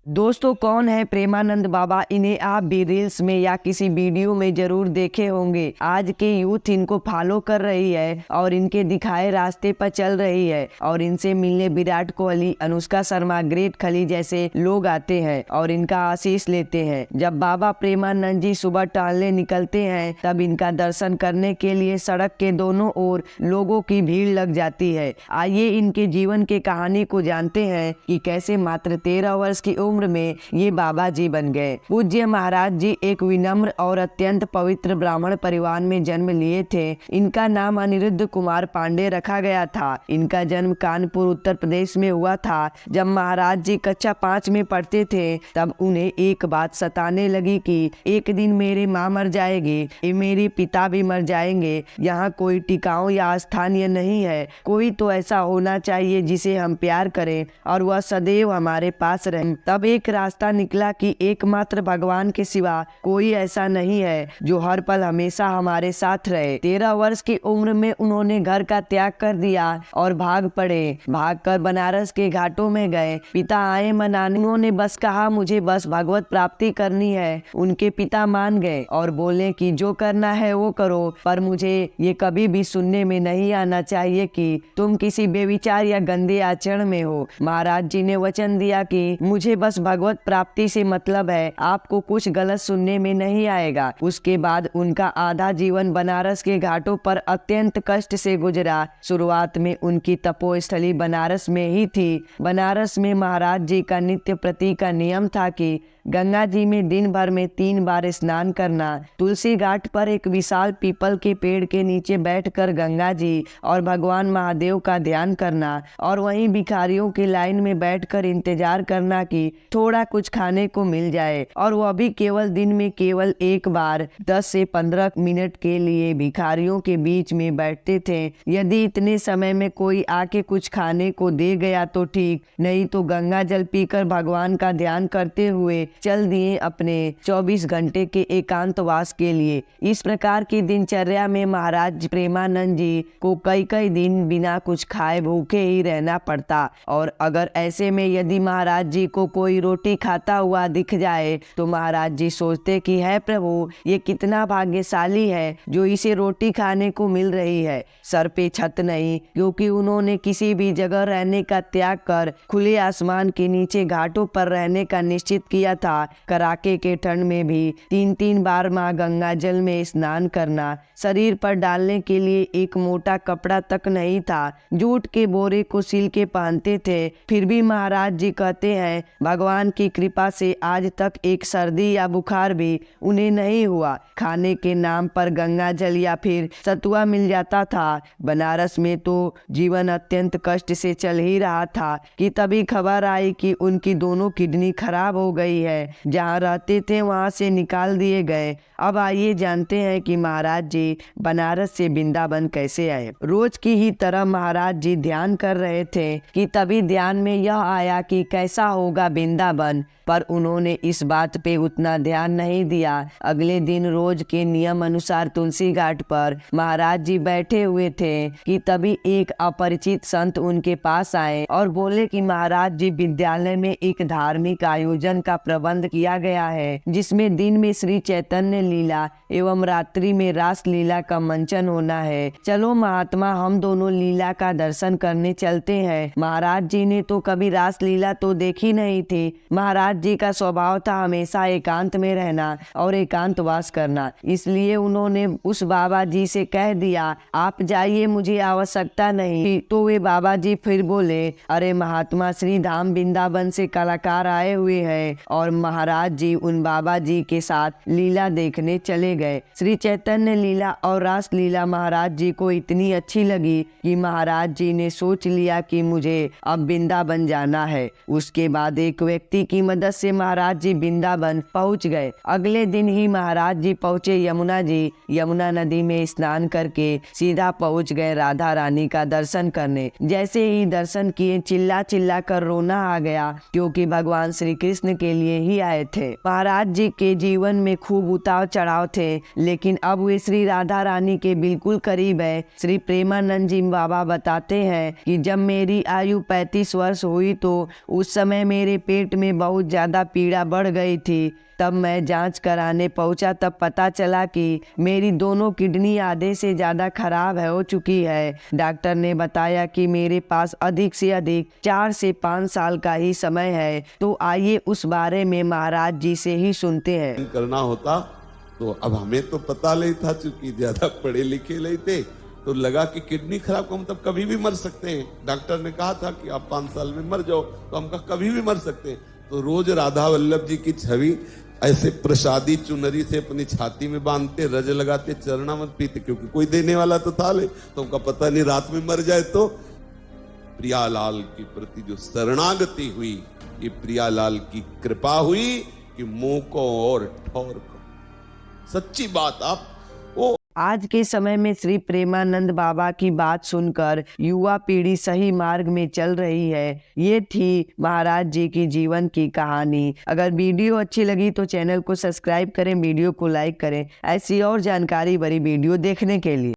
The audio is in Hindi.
दोस्तों, कौन है प्रेमानंद बाबा? इन्हें आप भी रील्स में या किसी वीडियो में जरूर देखे होंगे। आज के यूथ इनको फॉलो कर रही है और इनके दिखाए रास्ते पर चल रही है और इनसे मिलने विराट कोहली, अनुष्का शर्मा, ग्रेट खली जैसे लोग आते हैं और इनका आशीष लेते हैं। जब बाबा प्रेमानंद जी सुबह टहलने निकलते हैं तब इनका दर्शन करने के लिए सड़क के दोनों ओर लोगों की भीड़ लग जाती है। आइए इनके जीवन के कहानी को जानते हैं कि कैसे मात्र 13 वर्ष की उम्र में ये बाबा जी बन गए। पूज्य महाराज जी एक विनम्र और अत्यंत पवित्र ब्राह्मण परिवार में जन्म लिए थे। इनका नाम अनिरुद्ध कुमार पांडे रखा गया था। इनका जन्म कानपुर उत्तर प्रदेश में हुआ था। जब महाराज जी कक्षा 5 में पढ़ते थे तब उन्हें एक बात सताने लगी कि एक दिन मेरी माँ मर जाएगी, मेरे पिता भी मर जाएंगे। यहाँ कोई टिकाऊ या स्थानीय नहीं है। कोई तो ऐसा होना चाहिए जिसे हम प्यार करें और वह सदैव हमारे पास रहे। तब एक रास्ता निकला कि एकमात्र भगवान के सिवा कोई ऐसा नहीं है जो हर पल हमेशा हमारे साथ रहे। 13 वर्ष की उम्र में उन्होंने घर का त्याग कर दिया और भाग कर बनारस के घाटों में गए। पिता आए मनाने, उन्होंने बस कहा मुझे बस भगवत प्राप्ति करनी है। उनके पिता मान गए और बोले कि जो करना है वो करो, पर मुझे ये कभी भी सुनने में नहीं आना चाहिए कि तुम किसी बेविचार या गंदे आचरण में हो। महाराज जी ने वचन दिया कि मुझे बस भगवत प्राप्ति से मतलब है, आपको कुछ गलत सुनने में नहीं आएगा। उसके बाद उनका आधा जीवन बनारस के घाटों पर अत्यंत कष्ट से गुजरा। शुरुआत में उनकी तपोस्थली बनारस में ही थी। बनारस में महाराज जी का नित्य प्रति का नियम था कि गंगा जी में दिन भर में 3 बार स्नान करना। तुलसी घाट पर एक विशाल पीपल के पेड़ के नीचे बैठकर गंगा जी और भगवान महादेव का ध्यान करना और वहीं भिखारियों की लाइन में बैठकर इंतजार करना कि थोड़ा कुछ खाने को मिल जाए, और वह भी केवल दिन में केवल एक बार 10 से 15 मिनट के लिए भिखारियों के बीच में बैठते थे। यदि इतने समय में कोई आके कुछ खाने को दे गया तो ठीक, नहीं तो गंगा जल पीकर भगवान का ध्यान करते हुए चल दिए अपने 24 घंटे के एकांतवास के लिए। इस प्रकार की दिनचर्या में महाराज प्रेमानंद जी को कई दिन बिना कुछ खाए भूखे ही रहना पड़ता, और अगर ऐसे में यदि महाराज जी को कोई रोटी खाता हुआ दिख जाए तो महाराज जी सोचते कि है प्रभु, ये कितना भाग्यशाली है जो इसे रोटी खाने को मिल रही है। सर पे छत नहीं, क्योंकि उन्होंने किसी भी जगह रहने का त्याग कर खुले आसमान के नीचे घाटों पर रहने का निश्चित किया था। कड़ाके के ठंड में भी 3 बार माँ गंगा जल में स्नान करना। शरीर पर डालने के लिए एक मोटा कपड़ा तक नहीं था। जूट के बोरे को सिल के पहनते थे। फिर भी महाराज जी कहते हैं भगवान की कृपा से आज तक एक सर्दी या बुखार भी उन्हें नहीं हुआ। खाने के नाम पर गंगा जल या फिर सतुआ मिल जाता था। बनारस में तो जीवन अत्यंत कष्ट से चल ही रहा था कि तभी खबर आई कि उनकी दोनों किडनी खराब हो गई है। जहाँ रहते थे वहाँ से निकाल दिए गए। अब आइए जानते हैं कि महाराज जी बनारस से वृंदावन कैसे आए। रोज की ही तरह महाराज जी ध्यान कर रहे थे कि तभी ध्यान में यह आया कि कैसा होगा वृंदावन, पर उन्होंने इस बात पे उतना ध्यान नहीं दिया। अगले दिन रोज के नियम अनुसार तुलसी घाट पर महाराज जी बैठे हुए थे कि तभी एक अपरिचित संत उनके पास आए और बोले कि महाराज जी, विद्यालय में एक धार्मिक आयोजन का प्रबंध किया गया है जिसमें दिन में श्री चैतन्य लीला एवं रात्रि में रास लीला का मंचन होना है। चलो महात्मा, हम दोनों लीला का दर्शन करने चलते हैं। महाराज जी ने तो कभी रास लीला तो देखी नहीं थी। महाराज जी का स्वभाव था हमेशा एकांत में रहना और एकांतवास करना, इसलिए उन्होंने उस बाबा जी से कह दिया आप जाइए, मुझे आवश्यकता नहीं। तो वे बाबा जी फिर बोले, अरे महात्मा, श्री धाम वृंदावन से कलाकार आए हुए हैं। और महाराज जी उन बाबा जी के साथ लीला देखने चले गए। श्री चैतन्य लीला और रास लीला महाराज जी को इतनी अच्छी लगी कि महाराज जी ने सोच लिया कि मुझे अब वृंदावन जाना है। उसके बाद एक व्यक्ति की मदद से महाराज जी वृंदावन पहुंच गए। अगले दिन ही महाराज जी पहुंचे यमुना नदी में स्नान करके सीधा पहुंच गए राधा रानी का दर्शन करने। जैसे ही दर्शन किए चिल्ला चिल्ला कर रोना आ गया, क्योंकि भगवान श्री कृष्ण के लिए ही आए थे। महाराज जी के जीवन में खूब उतार चढ़ाव थे, लेकिन अब वे श्री राधा रानी के बिल्कुल करीब है। श्री प्रेमानंद जी बाबा बताते हैं कि जब मेरी आयु 35 वर्ष हुई तो उस समय मेरे पेट में बहुत ज्यादा पीड़ा बढ़ गई थी। तब मैं जांच कराने पहुंचा, तब पता चला कि मेरी दोनों किडनी आधे से ज़्यादा खराब हो चुकी है। डॉक्टर ने बताया कि मेरे पास अधिक से अधिक 4 से 5 साल का ही समय है। तो आइए उस बारे में महाराज जी से ही सुनते हैं। करना होता तो अब हमें तो पता नहीं था, चूंकि ज्यादा पढ़े लिखे नहीं थे, तो लगा कि किडनी खराब का मतलब कभी भी मर सकते हैं। डॉक्टर ने कहा था कि आप 5 साल में मर जाओ, तो हम कहा कभी भी मर सकते हैं। तो रोज राधा वल्लभ जी की छवि ऐसे प्रसादी चुनरी से अपनी छाती में बांधते, रज लगाते, चरणामृत पीते, क्योंकि कोई देने वाला तो था नहीं। तो उनका पता नहीं रात में मर जाए तो। प्रियालाल के प्रति जो शरणागति हुई, ये प्रियालाल की कृपा हुई कि मुंह को और ठौर को। सच्ची बात आप वो आज के समय में श्री प्रेमानंद बाबा की बात सुनकर युवा पीढ़ी सही मार्ग में चल रही है। ये थी महाराज जी की जीवन की कहानी। अगर वीडियो अच्छी लगी तो चैनल को सब्सक्राइब करें, वीडियो को लाइक करें ऐसी और जानकारी भरी वीडियो देखने के लिए।